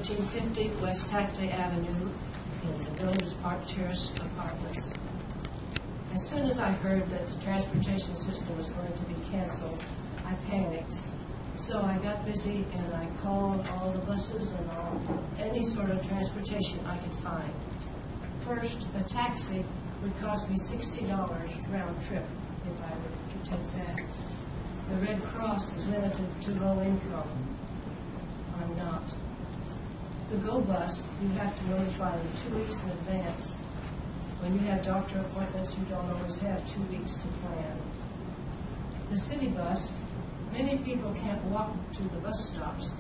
1350 West Hackley Avenue in the Village Park Terrace Apartments. As soon as I heard that the transportation system was going to be canceled, I panicked. So I got busy and I called all the buses and any sort of transportation I could find. First, a taxi would cost me $60 round trip if I were to take that. The Red Cross is limited to low income. I'm not. The Go Bus, you have to notify them 2 weeks in advance. When you have doctor appointments, you don't always have 2 weeks to plan. The City Bus, many people can't walk to the bus stops,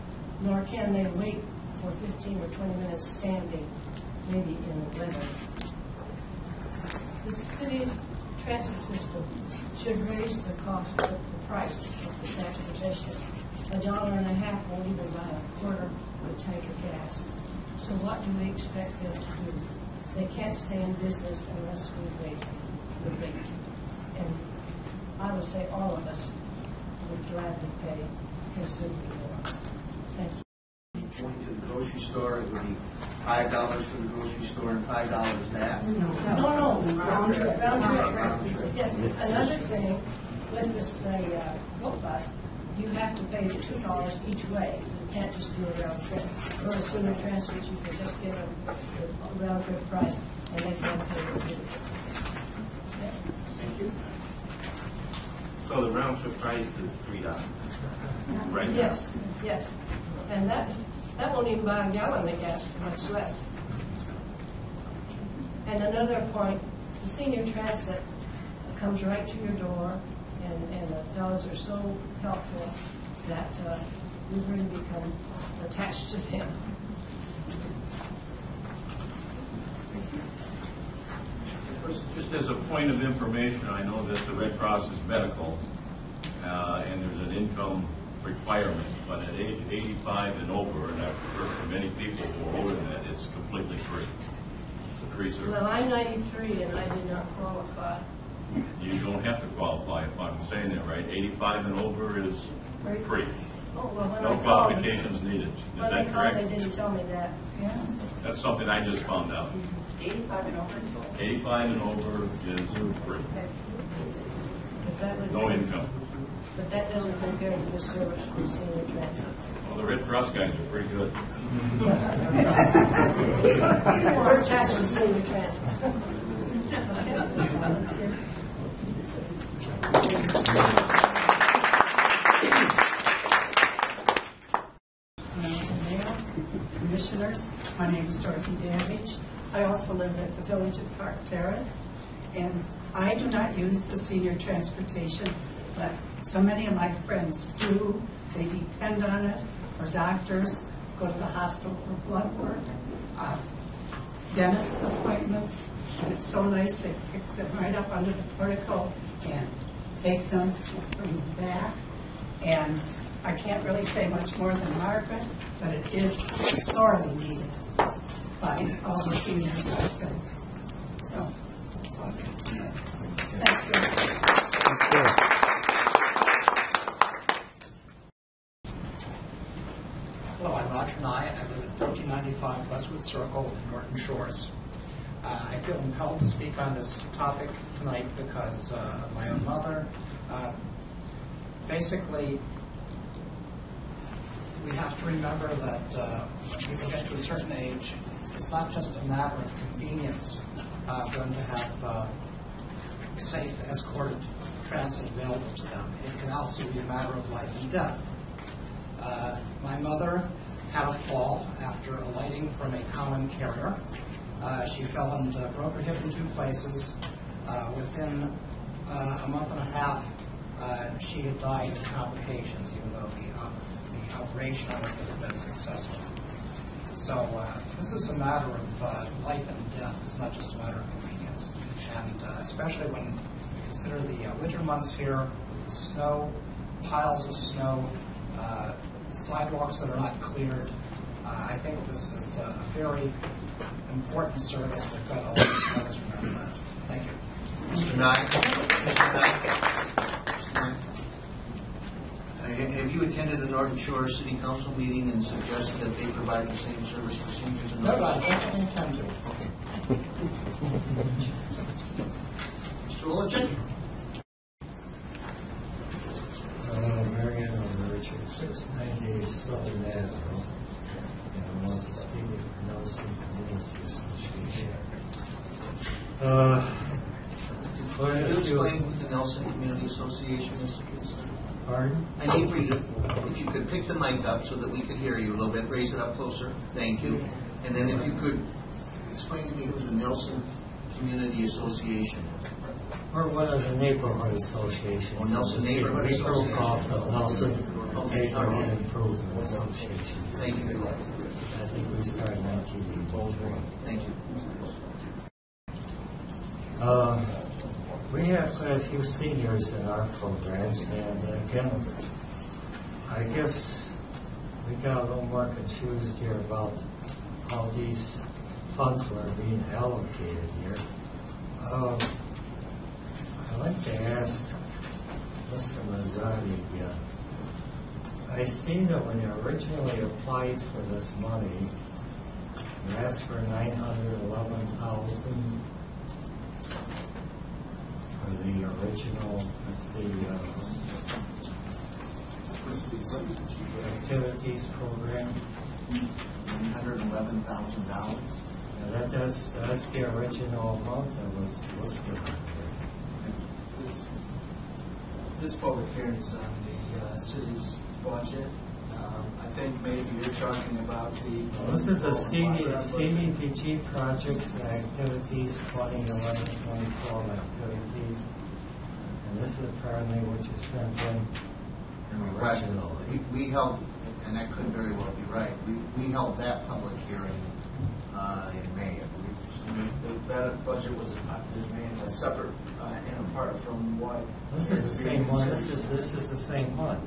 nor can they wait for 15 or 20 minutes standing, maybe in the weather. The city transit system should raise the price of the transportation. $1.50 won't even buy a quarter of a tank of gas. So what do we expect them to do? They can't stay in business unless we raise the rate. And I would say all of us would gladly pay considerably more. Thank you. Going to the grocery store, it would be $5 for the grocery store and $5 back. No, round trip. Yes, another thing with the Go Bus, you have to pay $2 each way. You can't just do a round trip. Or a senior transfer, you can just get a round trip price, and they can pay it. Thank you. So the round trip price is $3, right? Yes, yes, and that won't even buy a gallon of gas, much less. And another point, the senior transit comes right to your door, and the fellows are so helpful that we've really become attached to them. Just as a point of information, I know that the Red Cross is medical, and there's an income requirement, but at age 85 and over, and I've heard from many people who are older than that, it's completely free. It's a free service. Well, I'm 93 and I did not qualify. You don't have to qualify, if I'm saying that right. 85 and over is free. Oh, well, when No I called, qualifications needed. Is when that I called, correct? they didn't tell me that. Yeah. That's something I just found out. 85 and over. 85 and over is free. But that would No income. But that doesn't compare to the service from senior transit. Well, the Red Cross guys are pretty good. We're attached to senior transit. Mayor, commissioners, my name is Dorothy Damage. I also live at the Village at Park Terrace, and I do not use the senior transportation, but so many of my friends do. They depend on it for doctors, go to the hospital for blood work, dentist appointments, and it's so nice they pick them right up under the portico and take them, bring them back. And I can't really say much more than Margaret, but it is sorely needed by all the seniors out there. So that's all I have to say. Thank you. Hello, I'm Roger Nye, and I live at 1395 Westwood Circle in Norton Shores. I feel impelled to speak on this topic tonight because of my own mother. Basically, we have to remember that when people get to a certain age, it's not just a matter of convenience for them to have safe, escorted transit available to them. It can also be a matter of life and death. My mother had a fall after alighting from a common carrier. She fell and broke her hip in 2 places. Within a month and a half, she had died of complications, even though the operation on her hip had been successful. So this is a matter of life and death. It's not just a matter of convenience. And especially when you consider the winter months here, with the snow, piles of snow, sidewalks that are not cleared. I think this is a very important service. We've got to always remember that. Thank you. Mr. Nye? Mr. Nye? have you attended a Norton Shore City Council meeting and suggested that they provide the same service for seniors in No, Norton? I definitely intend to. Okay. Mr. Wolochek? Marion Richard, 690 Southern Avenue, and I was a speaker for Nelson Community Association. Can you explain what the Nelson Community Association is? Pardon? I need for you to, if you could pick the mic up so that we could hear you a little bit, raise it up closer. Thank you. And then if you could explain to me who the Nelson Community Association is. We're one of the neighborhood associations. Oh, Nelson Neighborhood We broke Association. off from Nelson Okay. Neighborhood Improvement Association. Thank you. I think we started in 1983. Thank you. We have quite a few seniors in our programs, and again, I guess we got a little more confused here about how these funds were being allocated here. I'd like to ask Mr. Mazzani again. I see that when you originally applied for this money, you asked for $911,000 for the original, let's see, activities program. $111,000. That's the original amount that was listed on This public hearing is on the city's budget. I think maybe you're talking about the... here. This is a CDBG projects and activities, 2011-2012 activities. And this is apparently what you sent in originally. We held, and that could very well be right, we held that public hearing in May, I believe. That budget was made separate and apart from what... This is the same one. This is the same one.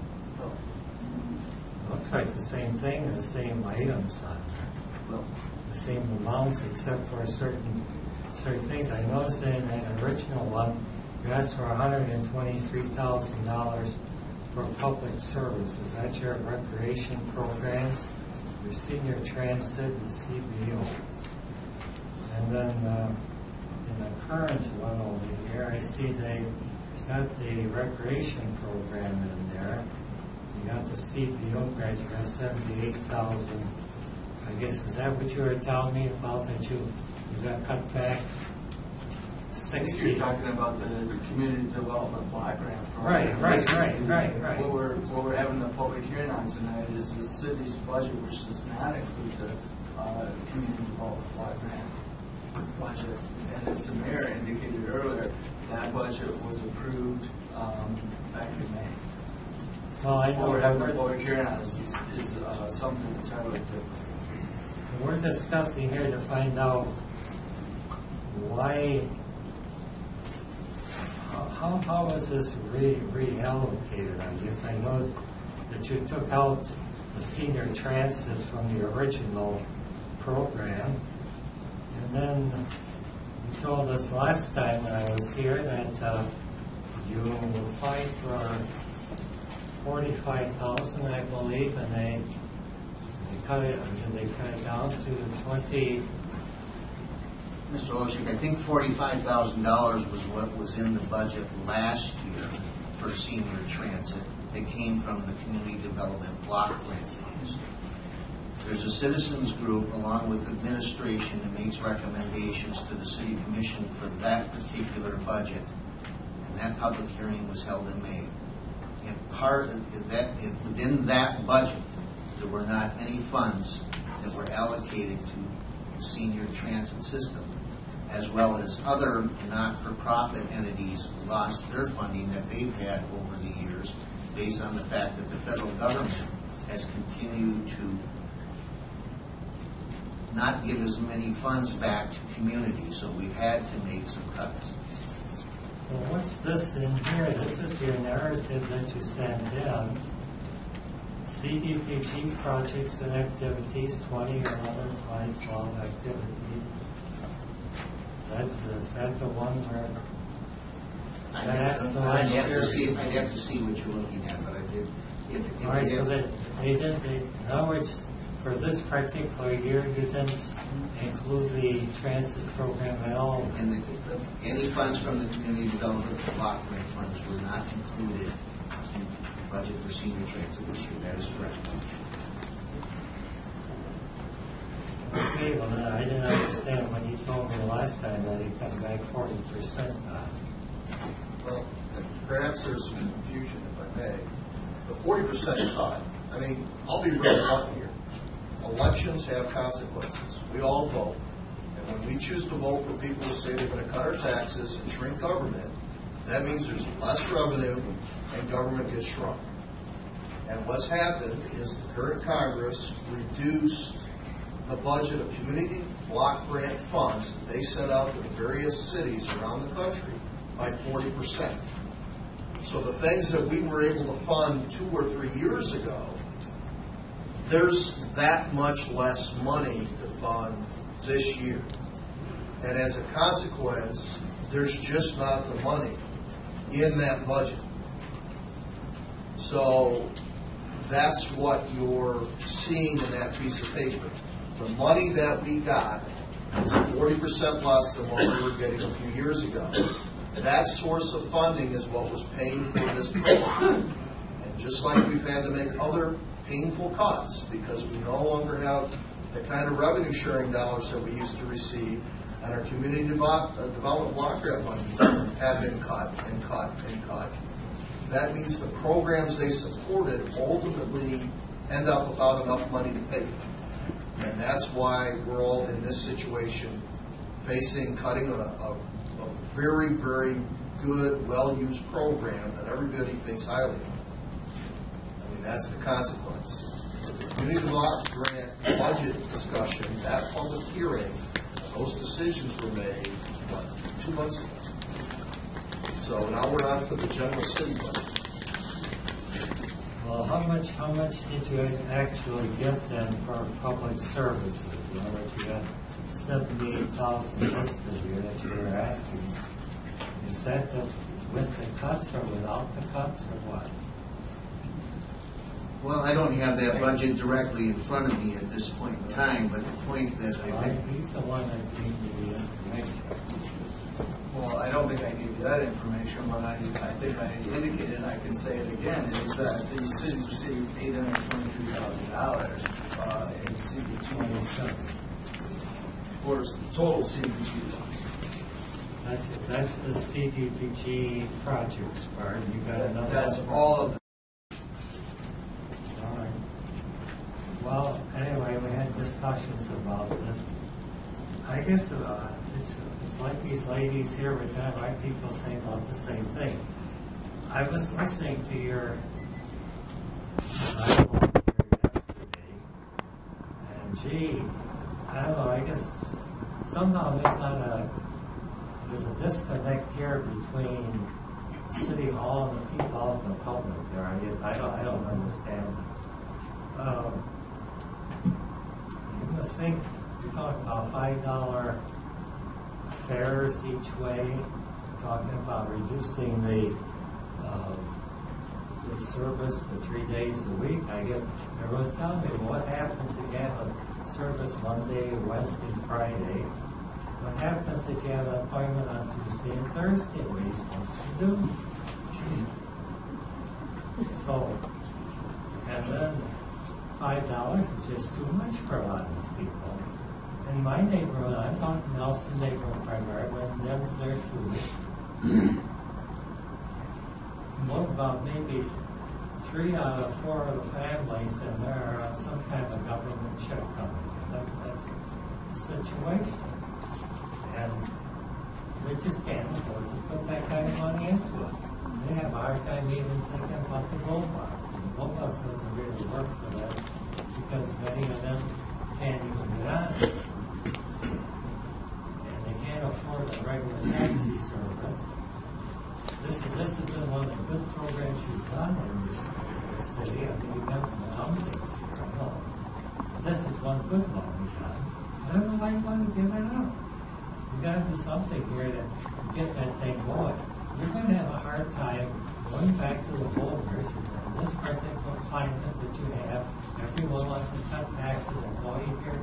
Looks like the same thing, the same items on there. Well, The same amounts except for certain things. I noticed that in the original one, you asked for $123,000 for public services. That's your recreation programs, your senior transit, and CBO. And then in the current one over here, I see they got the recreation program in there. You got the CBO grant, you got $78,000. I guess, is that what you were telling me about, that you got cut back? I think you're talking about the community development block grant program. Right. What we're having the public hearing on tonight is the city's budget, which does not include the community development block grant budget. And as the mayor indicated earlier, that budget was approved back in May. Well, I know What we're having the public hearing on is something entirely different. we're discussing here to find out why, how is this reallocated? I guess I know that you took out the senior transit from the original program, and then you told us last time when I was here that you applied for $45,000, I believe, and they cut it down to 20. Mr. Wolochek, I think $45,000 was what was in the budget last year for senior transit. It came from the community development block grant funds. There's a citizens group along with administration that makes recommendations to the city commission for that particular budget. And that public hearing was held in May. And part of that, within that budget, there were not any funds that were allocated to the senior transit system, as well as other not-for-profit entities lost their funding that they've had over the years based on the fact that the federal government has continued to not give as many funds back to communities, so we've had to make some cuts. Well, what's this in here? This is your narrative that you sent in. CDBG projects and activities, 2011-2012 activities. Is that the one where? That's the last year. I'd have to see what you're looking at, but I did If All right, it so is- in other words, for this particular year, you didn't include the transit program at all? And any funds from the community development block grant funds were not included in the budget for senior transit this year. That is correct. Okay, well, then I didn't understand when you told me last time that he cut back 40% on. Well, perhaps there's some confusion, if I may. The 40% cut, I mean, I'll be real blunt here. Elections have consequences. We all vote. And when we choose to vote for people who say they're going to cut our taxes and shrink government, that means there's less revenue and government gets shrunk. And what's happened is the current Congress reduced the budget of community block grant funds that they sent out to the various cities around the country by 40%. So the things that we were able to fund 2 or 3 years ago, there's that much less money to fund this year. And as a consequence, there's just not the money in that budget. So that's what you're seeing in that piece of paper. The money that we got is 40% less than what we were getting a few years ago. That source of funding is what was paying for this program. And just like we've had to make other painful cuts because we no longer have the kind of revenue sharing dollars that we used to receive, and our community development block grant monies have been cut and cut and cut. That means the programs they supported ultimately end up without enough money to pay for them. And that's why we're all in this situation, facing cutting a very, very good, well-used program that everybody thinks highly of. I mean, that's the consequence. The community block grant budget discussion, that public hearing, those decisions were made, 2 months ago. So now we're on to the general city budget. Well, how much did you actually get then for public services? In other words, you got 78,000 listed here that you were asking. Is that with the cuts or without the cuts or what? Well, I don't have that budget directly in front of me at this point in time, but the point that I think He's the one that gave me the information. Well, I don't think I gave you that information, but I think I indicated, I can say it again, is that the city received $823,000 in CDBG. For the total CDBG. That's the CDBG projects part. You got another. That's one? all of it. All right. Well, anyway, we had discussions about this. I guess it's like these ladies here with that, right? People say about the same thing. I was listening to your dialogue here yesterday, and gee, I don't know. I guess somehow there's a disconnect here between City Hall and the people out in the public there. I guess I don't understand. You must think you're talking about $5 fares each way. Talking about reducing the service to 3 days a week. I guess everyone's telling me what happens if you have a service Monday, Wednesday, and Friday. What happens if you have an appointment on Tuesday and Thursday? What are you supposed to do? So, and then $5 is just too much for a lot of these people. In my neighborhood, I'm talking Nelson neighborhood primarily, but Deb's there too. More about maybe 3 out of 4 of the families in there are on some kind of government check coming. That's the situation. And they just can't afford to put that kind of money into it. They have a hard time even thinking about the GO bus. And the GO bus doesn't really work for them because many of them can't even get on it. And they can't afford a regular taxi service. This has been one of the good programs you've done in this city. I mean, you've done some dumb things here, I know. But this is one good one we've done. I don't know why you want to give it up. You got to do something here to get that thing going. You're going to have a hard time going back to the voters, in this particular climate that you have, everyone wants to cut taxes, employee here,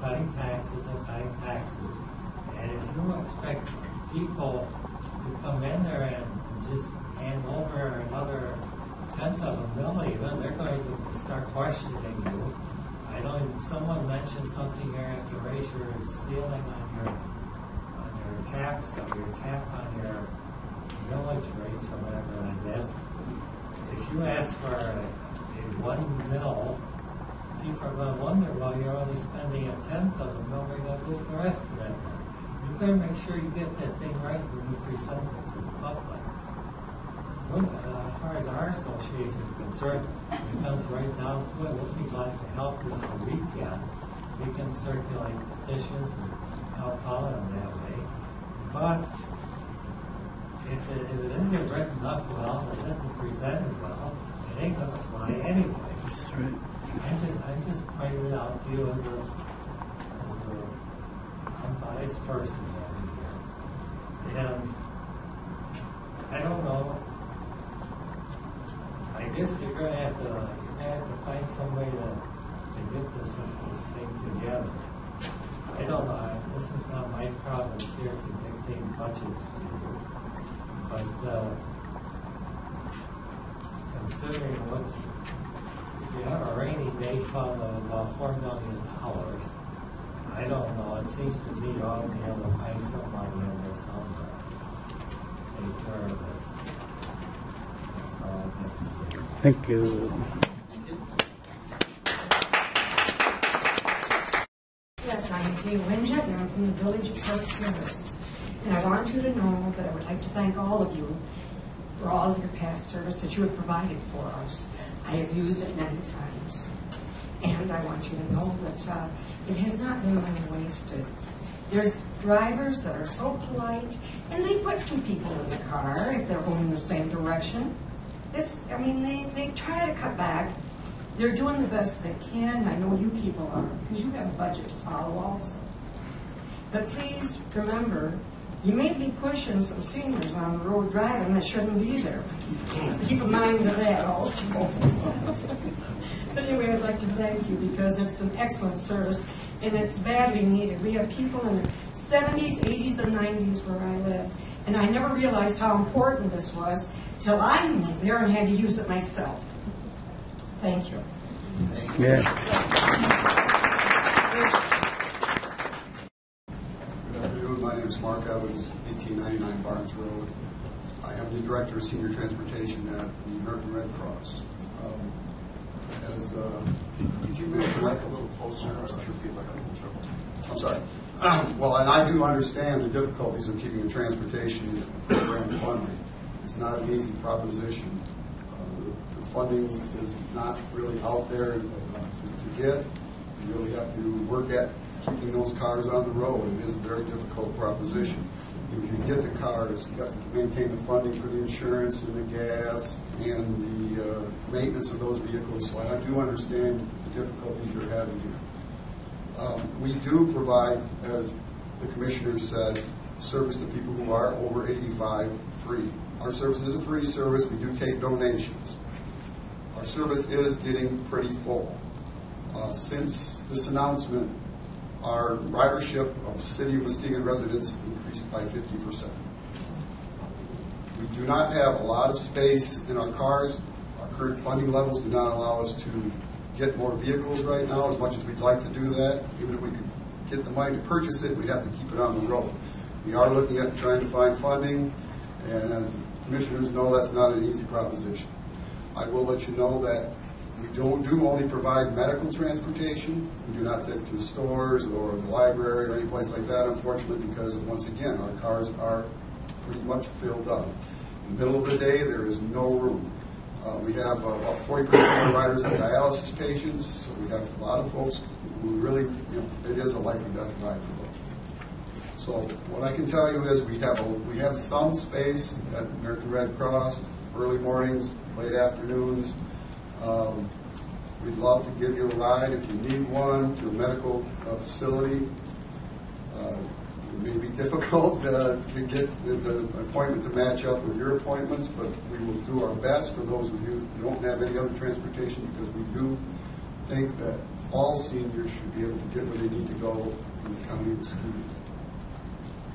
cutting taxes and cutting taxes. And if you expect people to come in there and just hand over another tenth of a mill even, they're going to start questioning you. I know someone mentioned something there at the ratio of ceiling on your caps, or your cap on your millage rates or whatever like this. If you ask for a 1 mil, people are going to wonder, well, you're only spending a tenth of a mil, we're going to do the rest of that. You better make sure you get that thing right when you present it to the public. Look, as far as our association is concerned, it comes right down to it. We'll be glad to help you if we can. We can circulate petitions and help out in that way. But if it isn't written up well, if it isn't presented well, it ain't going to fly anyway. That's right. I'm just pointing it out to you as a unbiased person over here. And I don't know. I guess you're going to have to find some way to get this thing together. I don't know. This is not my province here to dictate budgets to you. But considering what, if you have a rainy day fund of about $4 million, I don't know. It seems to me you ought to be able to find some money in there somewhere to take care of this. That's all I have to say. Thank you. Yes, I am Kay Winget, and I'm from the village of Park Terrace. And I want you to know that I would like to thank all of you for all of your past service that you have provided for us. I have used it many times. And I want you to know that it has not been money wasted. There's drivers that are so polite, and they put 2 people in the car if they're going in the same direction. They try to cut back. They're doing the best they can. I know you people are, because you have a budget to follow also. But please remember, you may be pushing some seniors on the road driving that shouldn't be there. Keep in mind of that also. But anyway, I'd like to thank you because it's an excellent service and it's badly needed. We have people in the 70s, 80s, and 90s where I live. And I never realized how important this was till I moved there and had to use it myself. Thank you. Thank you. Yeah. Good afternoon. My name is Mark Evans, 1899 Barnes Road. I am the Director of Senior Transportation at the American Red Cross. Could you move the mic a little closer? I'm sure people are having trouble. I'm sorry. Well, and I do understand the difficulties of keeping the transportation program funding. It's not an easy proposition. The funding is not really out there to get. You really have to work at keeping those cars on the road. It is a very difficult proposition. If you get the cars, you have to maintain the funding for the insurance and the gas and the maintenance of those vehicles. So I do understand the difficulties you're having here. We do provide, as the commissioner said, service to people who are over 85 free. Our service is a free service. We do take donations. Our service is getting pretty full. Since this announcement, our ridership of City of Muskegon residents increased by 50%. We do not have a lot of space in our cars. Our current funding levels do not allow us to get more vehicles right now, as much as we'd like to do that. Even if we could get the money to purchase it, we'd have to keep it on the road. We are looking at trying to find funding, and as the commissioners know, that's not an easy proposition. I will let you know that we do only provide medical transportation. We do not take to the stores or the library or any place like that, unfortunately, because, once again, our cars are pretty much filled up. In the middle of the day, there is no room. We have about 40% of our riders are dialysis patients, so we have a lot of folks who really, it is a life or death ride for them. So what I can tell you is we have some space at American Red Cross, early mornings, late afternoons. We'd love to give you a ride if you need one to a medical facility. may be difficult to get the appointment to match up with your appointments, but we will do our best for those of you who don't have any other transportation, because we do think that all seniors should be able to get where they need to go in the county of Muskegon,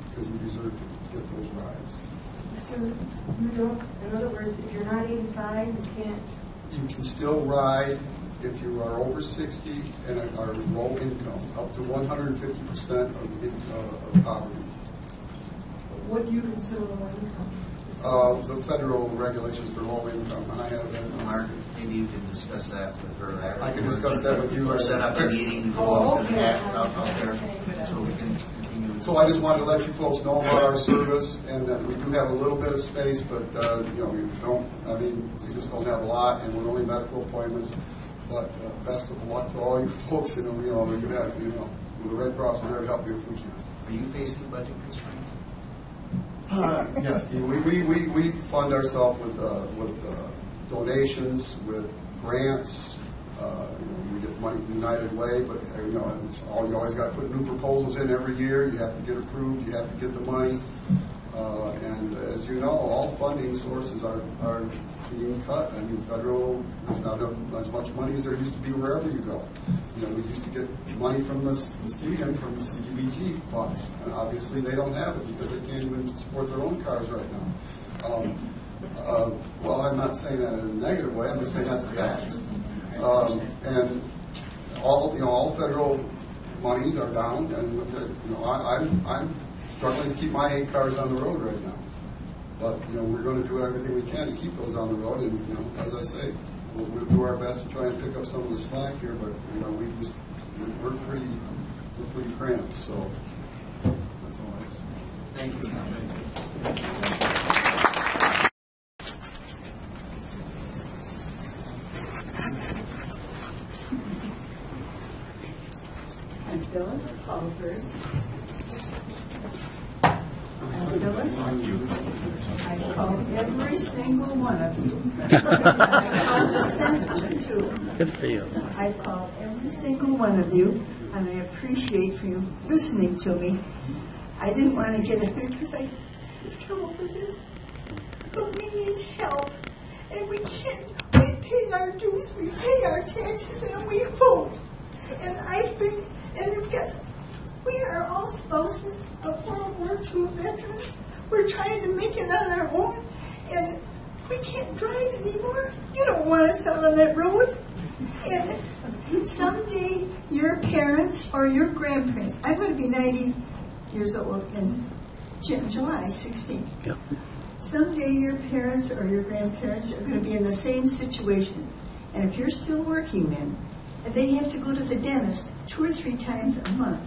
because you deserve to get those rides. So you don't, in other words, if you're not 85, you can't. You can still ride if you are over 60 and are low income, up to 150% of poverty. What do you consider low income? The federal regulations for low income, and I have that. Mark, maybe you can discuss that with her after. I can discuss that with you. Or set up a meeting and go out to the out there, so we can continue. So I just wanted to let you folks know about our service, and that we do have a little bit of space, but you know, we just don't have a lot, and we're only medical appointments. But best of luck to all you folks, and you know, the Red Cross is there to help you if we can. Are you facing budget constraints? Yes, we fund ourselves with donations, with grants. We get money from United Way, but you always got to put new proposals in every year. You have to get approved. You have to get the money. And as you know, all funding sources are being cut. I mean, federal, there's not as much money as there used to be wherever you go. You know, we used to get money from Muskegon from the CDBG funds, and obviously they don't have it because they can't even support their own cars right now. Well, I'm not saying that in a negative way. I'm just saying that's the facts. And all federal monies are down, and I'm struggling to keep my 8 cars on the road right now. But we're going to do everything we can to keep those on the road, and as I say, we'll do our best to try and pick up some of the slack here. But we're pretty cramped. So that's all I have to say. Thank you. I'm Phyllis Pulvers. Phyllis, I've called every single one of you. I've called too. Good for you. I've called every single one of you, and I appreciate you listening to me. I didn't want to get it because I have trouble with this, but we need help, and we can't. We pay our dues, we pay our taxes, and we vote. And we are all spouses of World War II veterans. We're trying to make it on our own, and we can't drive anymore. You don't want us out on that road. And someday your parents or your grandparents, I'm going to be 90 years old in July 16th. Yeah. Someday your parents or your grandparents are going to be in the same situation. And if you're still working then, and they have to go to the dentist 2 or 3 times a month,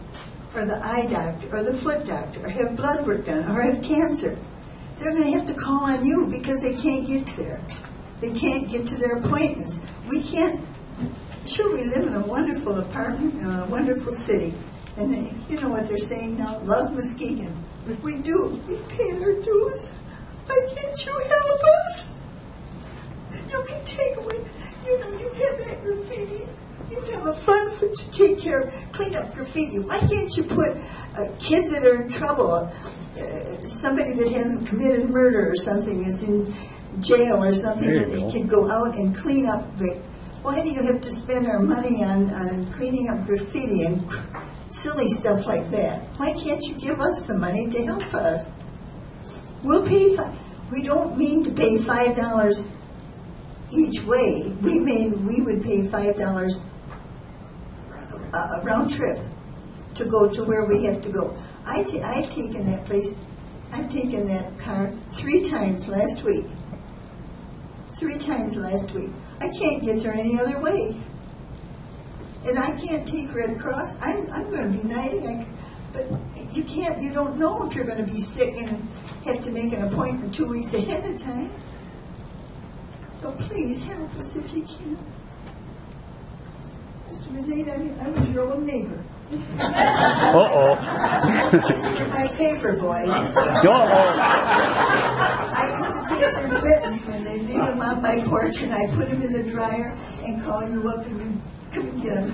or the eye doctor, or the foot doctor, or have blood work done, or have cancer, they're going to have to call on you because they can't get there. They can't get to their appointments. We can't. Sure, we live in a wonderful apartment in a wonderful city. And you know what they're saying now? Love Muskegon. We do. We pay our dues. Why can't you help us? You can take away, you have that graffiti. You have a fund to take care of, clean up graffiti. Why can't you put kids that are in trouble, somebody that hasn't committed murder or something is in jail or something, that they can go out and clean up why do you have to spend our money on cleaning up graffiti and silly stuff like that? Why can't you give us the money to help us? We'll pay. We don't mean to pay $5 each way. We would pay $5 a round trip to go to where we have to go. I've taken that place. I've taken that car 3 times last week. 3 times last week. I can't get there any other way. And I can't take Red Cross. I'm going to be 90, but you can't. You don't know if you're going to be sick and have to make an appointment 2 weeks ahead of time. So please help us if you can. Mr. Mazzane, I was your old neighbor. Uh-oh. My paper boy. Uh-oh. I used to take their mittens when they leave them on my porch, and I put them in the dryer and call you up, and Come again.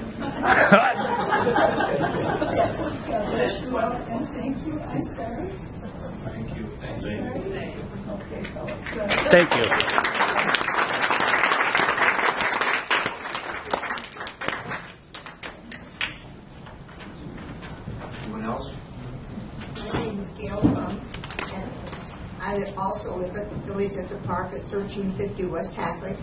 God bless you all, and thank you. I'm sorry. Thank you. Thanks. Okay, fellas. Thank you. Anyone else? My name is Gail Plum, and I also live at the Village at the Park at 1350 West Hacklick.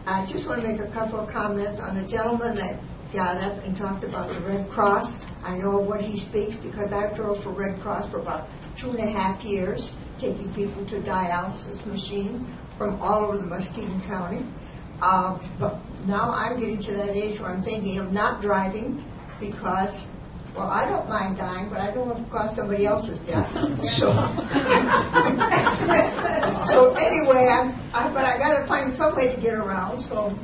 I just want to make a couple of comments on the gentleman that got up and talked about the Red Cross. I know what he speaks because I drove for Red Cross for about 2.5 years, taking people to dialysis machine from all over the Muskegon County. But now I'm getting to that age where I'm thinking of not driving because, well, I don't mind dying, but I don't want to cause somebody else's death. So anyway, but I got to find some way to get around. So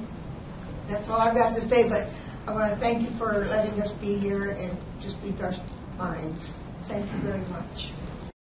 that's all I've got to say. But I want to thank you for letting us be here and just speak our minds. Thank you very much.